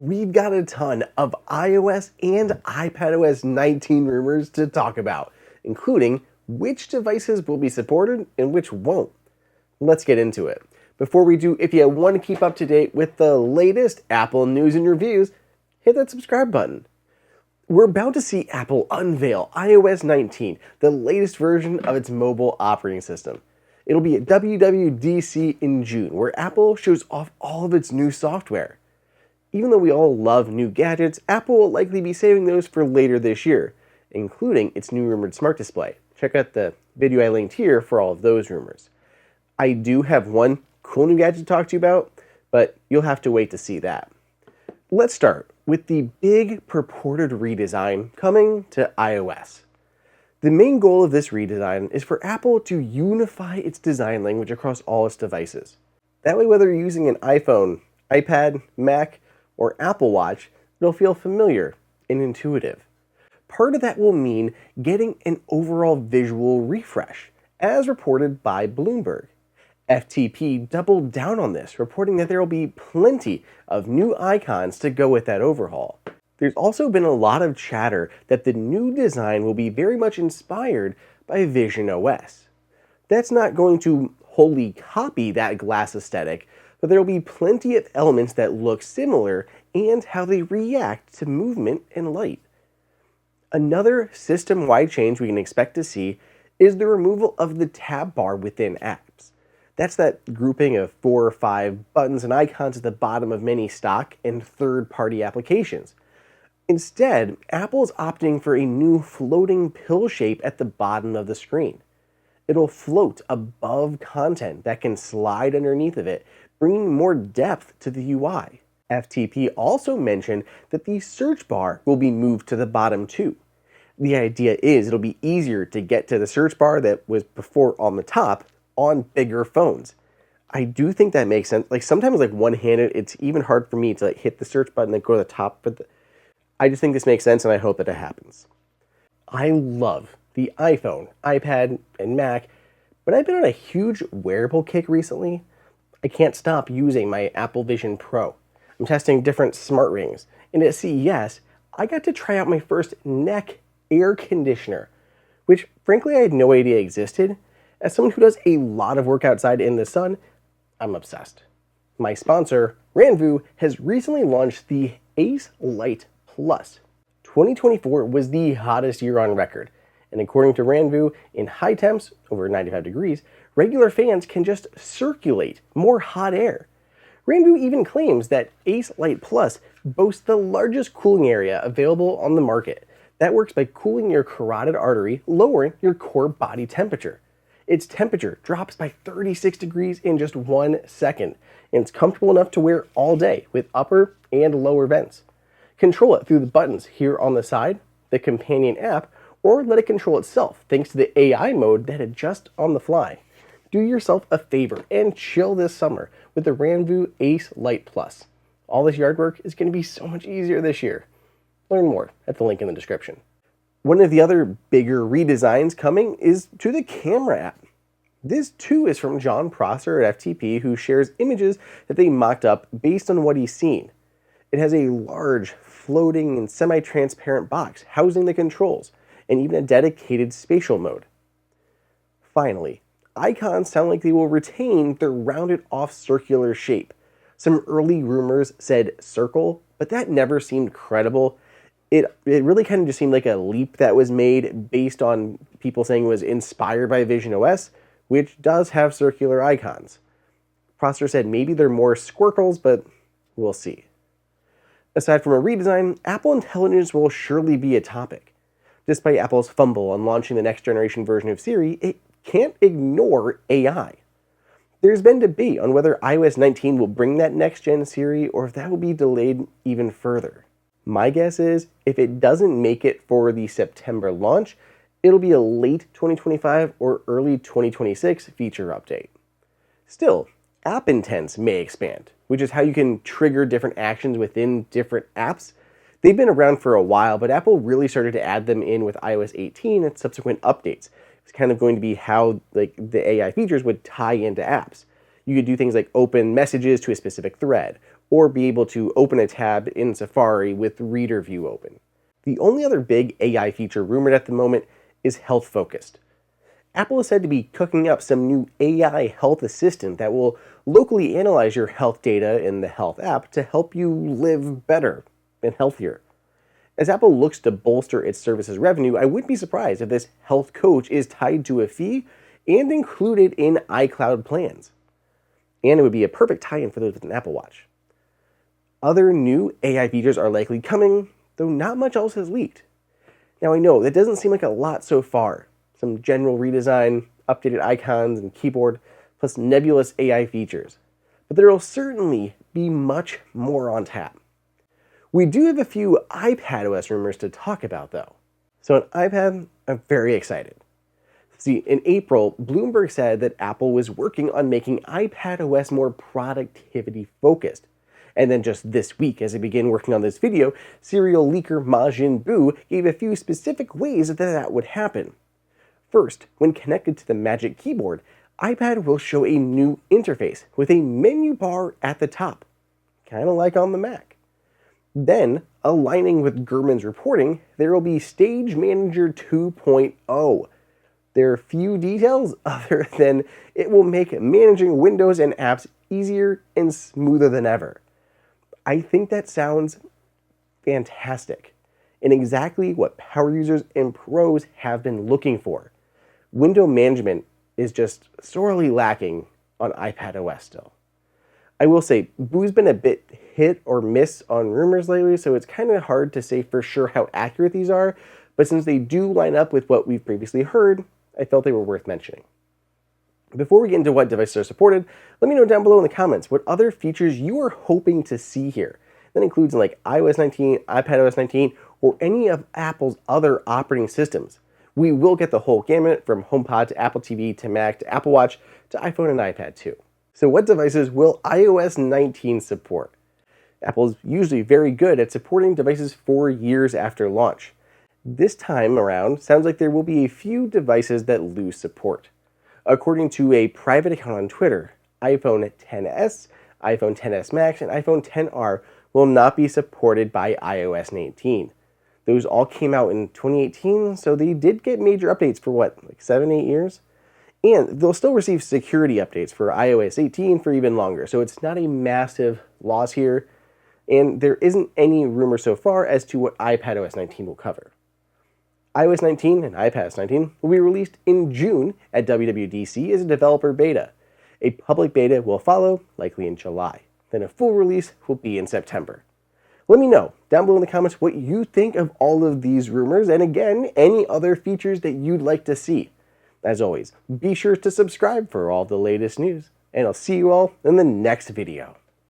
We've got a ton of iOS and iPadOS 19 rumors to talk about, including which devices will be supported and which won't. Let's get into it. Before we do, if you want to keep up to date with the latest Apple news and reviews, hit that subscribe button. We're about to see Apple unveil iOS 19, the latest version of its mobile operating system. It'll be at WWDC in June, where Apple shows off all of its new software. Even though we all love new gadgets, Apple will likely be saving those for later this year, including its new rumored smart display. Check out the video I linked here for all of those rumors. I do have one cool new gadget to talk to you about, but you'll have to wait to see that. Let's start with the big purported redesign coming to iOS. The main goal of this redesign is for Apple to unify its design language across all its devices. That way, whether you're using an iPhone, iPad, Mac, or Apple Watch, it'll feel familiar and intuitive. Part of that will mean getting an overall visual refresh, as reported by Bloomberg. FTP doubled down on this, reporting that there will be plenty of new icons to go with that overhaul. There's also been a lot of chatter that the new design will be very much inspired by visionOS. That's not going to wholly copy that glass aesthetic, but there will be plenty of elements that look similar and how they react to movement and light. Another system-wide change we can expect to see is the removal of the tab bar within apps. That's that grouping of 4 or 5 buttons and icons at the bottom of many stock and third-party applications. Instead, Apple is opting for a new floating pill shape at the bottom of the screen. It'll float above content that can slide underneath of it, bringing more depth to the UI. FTP also mentioned that the search bar will be moved to the bottom too. The idea is it'll be easier to get to the search bar that was before on the top on bigger phones. I do think that makes sense. Sometimes one-handed, it's even hard for me to hit the search button and go to the top. I just think this makes sense, and I hope that it happens. I love the iPhone, iPad, and Mac, but I've been on a huge wearable kick recently. I can't stop using my Apple Vision Pro. I'm testing different smart rings, and at CES, I got to try out my first neck air conditioner, which frankly I had no idea existed. As someone who does a lot of work outside in the sun, I'm obsessed. My sponsor, Ranvu, has recently launched the Ace Light Plus. 2024 was the hottest year on record, and according to Ranvu, in high temps, over 95 degrees, regular fans can just circulate more hot air. Ranvu even claims that Ace Light Plus boasts the largest cooling area available on the market. That works by cooling your carotid artery, lowering your core body temperature. Its temperature drops by 36 degrees in just 1 second, and it's comfortable enough to wear all day with upper and lower vents. Control it through the buttons here on the side, the companion app, or let it control itself thanks to the AI mode that adjusts on the fly. Do yourself a favor and chill this summer with the Ranvu Ace Light Plus. All this yard work is going to be so much easier this year. Learn more at the link in the description. One of the other bigger redesigns coming is to the camera app. This too is from John Prosser at FTP, who shares images that they mocked up based on what he's seen. It has a large, floating, and semi-transparent box housing the controls, and even a dedicated spatial mode. Finally, icons sound like they will retain their rounded off circular shape. Some early rumors said circle, but that never seemed credible. It really kind of just seemed like a leap that was made based on people saying it was inspired by visionOS, which does have circular icons. Prosser said maybe they're more squircles, but we'll see. Aside from a redesign, Apple Intelligence will surely be a topic. Despite Apple's fumble on launching the next generation version of Siri, it can't ignore AI. There's been debate on whether iOS 19 will bring that next-gen Siri or if that will be delayed even further. My guess is if it doesn't make it for the September launch, it'll be a late 2025 or early 2026 feature update. Still, app intents may expand, which is how you can trigger different actions within different apps. They've been around for a while, but Apple really started to add them in with iOS 18 and subsequent updates. It's kind of going to be how the AI features would tie into apps. You could do things like open messages to a specific thread, or be able to open a tab in Safari with Reader View open. The only other big AI feature rumored at the moment is health-focused. Apple is said to be cooking up some new AI health assistant that will locally analyze your health data in the Health app to help you live better and healthier. As Apple looks to bolster its services revenue, I wouldn't be surprised if this health coach is tied to a fee and included in iCloud plans. And it would be a perfect tie-in for those with an Apple Watch. Other new AI features are likely coming, though not much else has leaked. Now I know that doesn't seem like a lot so far. Some general redesign, updated icons and keyboard, plus nebulous AI features. But there will certainly be much more on tap. We do have a few iPadOS rumors to talk about though. So on iPad, I'm very excited. See, in April, Bloomberg said that Apple was working on making iPadOS more productivity focused. And then just this week, as I begin working on this video, serial leaker Majin Buu gave a few specific ways that would happen. First, when connected to the Magic Keyboard, iPad will show a new interface with a menu bar at the top, kind of like on the Mac. Then, aligning with Gurman's reporting, there will be Stage Manager 2.0. There are few details other than it will make managing Windows and apps easier and smoother than ever. I think that sounds fantastic and exactly what power users and pros have been looking for. Window management is just sorely lacking on iPadOS still. I will say, Buu's been a bit hit or miss on rumors lately, so it's kind of hard to say for sure how accurate these are, but since they do line up with what we've previously heard, I felt they were worth mentioning. Before we get into what devices are supported, let me know down below in the comments what other features you are hoping to see here. That includes like iOS 19, iPadOS 19, or any of Apple's other operating systems. We will get the whole gamut from HomePod to Apple TV to Mac to Apple Watch to iPhone and iPad too. So what devices will iOS 19 support? Apple is usually very good at supporting devices 4 years after launch. This time around, sounds like there will be a few devices that lose support. According to a private account on Twitter, iPhone XS, iPhone XS Max, and iPhone XR will not be supported by iOS 19. Those all came out in 2018, so they did get major updates for what, like 7-8 years? And they'll still receive security updates for iOS 18 for even longer, so it's not a massive loss here, and there isn't any rumor so far as to what iPadOS 19 will cover. iOS 19 and iPadOS 19 will be released in June at WWDC as a developer beta. A public beta will follow, likely in July. Then a full release will be in September. Let me know down below in the comments what you think of all of these rumors, and again, any other features that you'd like to see. As always, be sure to subscribe for all the latest news, and I'll see you all in the next video.